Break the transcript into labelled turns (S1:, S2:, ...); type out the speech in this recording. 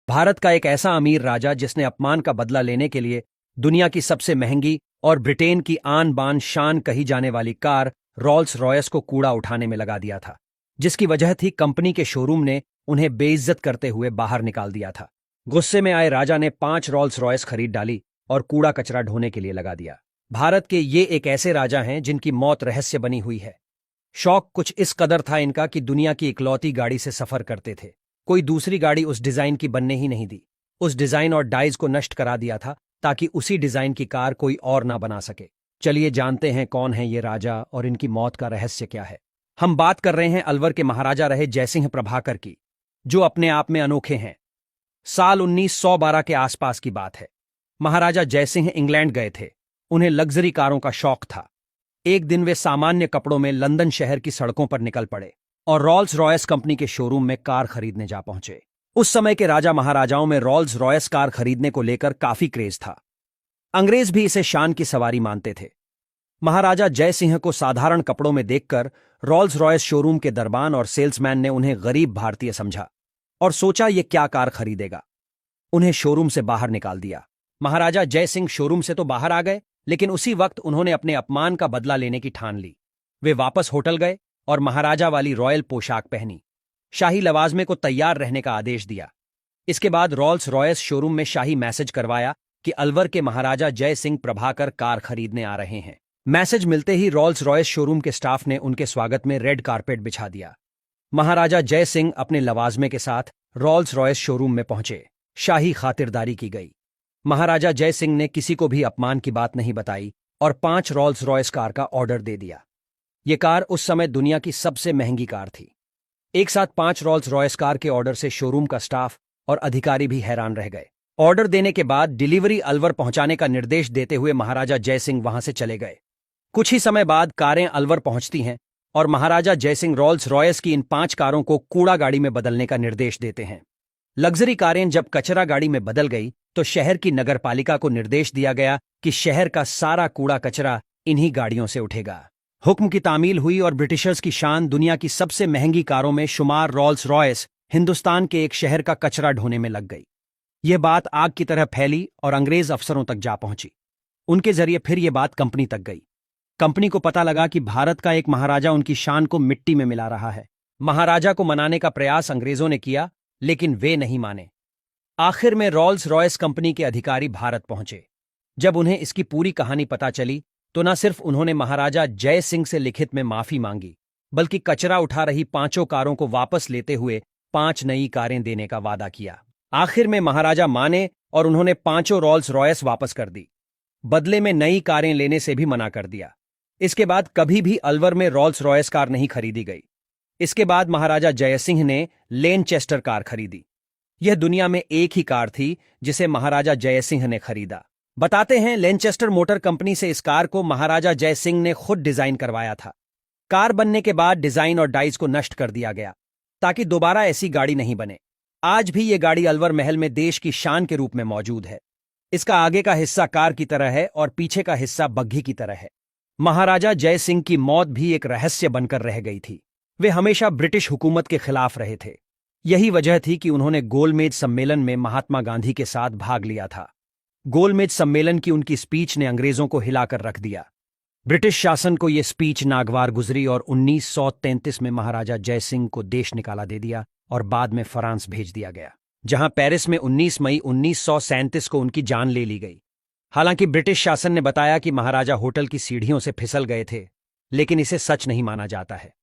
S1: भारत का एक ऐसा अमीर राजा जिसने अपमान का बदला लेने के लिए दुनिया की सबसे महंगी और ब्रिटेन की आन बान शान कही जाने वाली कार रॉल्स रॉयस को कूड़ा उठाने में लगा दिया था, जिसकी वजह थी कंपनी के शोरूम ने उन्हें बेइज्जत करते हुए बाहर निकाल दिया था। गुस्से में आए राजा ने 5 रॉल्स रॉयस खरीद डाली और कूड़ा कचरा ढोने के लिए लगा दिया। भारत के ये एक ऐसे राजा हैं जिनकी मौत रहस्य बनी हुई है। शौक कुछ इस कदर था इनका कि दुनिया की इकलौती गाड़ी से सफर करते थे। कोई दूसरी गाड़ी उस डिजाइन की बनने ही नहीं दी। उस डिजाइन और डाइज को नष्ट करा दिया था ताकि उसी डिजाइन की कार कोई और ना बना सके। चलिए जानते हैं कौन है ये राजा और इनकी मौत का रहस्य क्या है। हम बात कर रहे हैं अलवर के महाराजा रहे जयसिंह प्रभाकर की, जो अपने आप में अनोखे हैं। साल 1912 के आसपास की बात है। महाराजा जयसिंह इंग्लैंड गए थे। उन्हें लग्जरी कारों का शौक था। एक दिन वे सामान्य कपड़ों में लंदन शहर की सड़कों पर निकल पड़े और रॉल्स रॉयस कंपनी के शोरूम में कार खरीदने जा पहुंचे। उस समय के राजा महाराजाओं में रॉल्स रॉयस कार खरीदने को लेकर काफी क्रेज था। अंग्रेज भी इसे शान की सवारी मानते थे। महाराजा जयसिंह को साधारण कपड़ों में देखकर रॉल्स रॉयस शोरूम के दरबान और सेल्समैन ने उन्हें गरीब भारतीय समझा और सोचा ये क्या कार खरीदेगा। उन्हें शोरूम से बाहर निकाल दिया। महाराजा जयसिंह शोरूम से तो बाहर आ गए, लेकिन उसी वक्त उन्होंने अपने अपमान का बदला लेने की ठान ली। वे वापस होटल गए और महाराजा वाली रॉयल पोशाक पहनी। शाही लवाजमे को तैयार रहने का आदेश दिया। इसके बाद रॉल्स रॉयस शोरूम में शाही मैसेज करवाया कि अलवर के महाराजा जय सिंह प्रभाकर कार खरीदने आ रहे हैं। मैसेज मिलते ही रॉल्स रॉयस शोरूम के स्टाफ ने उनके स्वागत में रेड कारपेट बिछा दिया। महाराजा जय सिंह अपने लवाजमे के साथ रॉल्स रॉयस शोरूम में पहुंचे। शाही खातिरदारी की गई। महाराजा जय सिंह ने किसी को भी अपमान की बात नहीं बताई और 5 रॉल्स रॉयस कार का ऑर्डर दे दिया। ये कार उस समय दुनिया की सबसे महंगी कार थी। एक साथ 5 रॉल्स रॉयस कार के ऑर्डर से शोरूम का स्टाफ और अधिकारी भी हैरान रह गए। ऑर्डर देने के बाद डिलीवरी अलवर पहुंचाने का निर्देश देते हुए महाराजा जयसिंह वहां से चले गए। कुछ ही समय बाद कारें अलवर पहुंचती हैं और महाराजा जयसिंह रॉल्स रॉयस की इन 5 कारों को कूड़ा गाड़ी में बदलने का निर्देश देते हैं। लग्जरी कारें जब कचरा गाड़ी में बदल गई तो शहर की नगरपालिका को निर्देश दिया गया कि शहर का सारा कूड़ा कचरा इन्हीं गाड़ियों से उठेगा। हुक्म की तामील हुई और ब्रिटिशर्स की शान दुनिया की सबसे महंगी कारों में शुमार रॉल्स रॉयस हिंदुस्तान के एक शहर का कचरा ढोने में लग गई। यह बात आग की तरह फैली और अंग्रेज अफसरों तक जा पहुंची। उनके जरिए फिर यह बात कंपनी तक गई। कंपनी को पता लगा कि भारत का एक महाराजा उनकी शान को मिट्टी में मिला रहा है। महाराजा को मनाने का प्रयास अंग्रेजों ने किया, लेकिन वे नहीं माने। आखिर में रॉल्स रॉयस कंपनी के अधिकारी भारत पहुंचे। जब उन्हें इसकी पूरी कहानी पता चली तो न सिर्फ उन्होंने महाराजा जय सिंह से लिखित में माफी मांगी, बल्कि कचरा उठा रही 5 कारों को वापस लेते हुए 5 नई कारें देने का वादा किया। आखिर में महाराजा माने और उन्होंने 5 रॉल्स रॉयस वापस कर दी। बदले में नई कारें लेने से भी मना कर दिया। इसके बाद कभी भी अलवर में रॉल्स रॉयस कार नहीं खरीदी गई। इसके बाद महाराजा जयसिंह ने लेनचेस्टर कार खरीदी। यह दुनिया में एक ही कार थी जिसे महाराजा जयसिंह ने खरीदा। बताते हैं, लेनचेस्टर मोटर कंपनी से इस कार को महाराजा जयसिंह ने खुद डिजाइन करवाया था। कार बनने के बाद डिजाइन और डाइज को नष्ट कर दिया गया ताकि दोबारा ऐसी गाड़ी नहीं बने। आज भी यह गाड़ी अलवर महल में देश की शान के रूप में मौजूद है। इसका आगे का हिस्सा कार की तरह है और पीछे का हिस्सा बग्घी की तरह है। महाराजा जय सिंह की मौत भी एक रहस्य बनकर रह गई थी। वे हमेशा ब्रिटिश हुकूमत के खिलाफ रहे थे। यही वजह थी कि उन्होंने गोलमेज सम्मेलन में महात्मा गांधी के साथ भाग लिया था। गोलमेज सम्मेलन की उनकी स्पीच ने अंग्रेजों को हिलाकर रख दिया। ब्रिटिश शासन को यह स्पीच नागवार गुजरी और 1933 में महाराजा जय सिंह को देश निकाला दे दिया और बाद में फ्रांस भेज दिया गया, जहां पेरिस में 19 मई 1937 को उनकी जान ले ली गई। हालांकि ब्रिटिश शासन ने बताया कि महाराजा होटल की सीढ़ियों से फिसल गए थे, लेकिन इसे सच नहीं माना जाता है।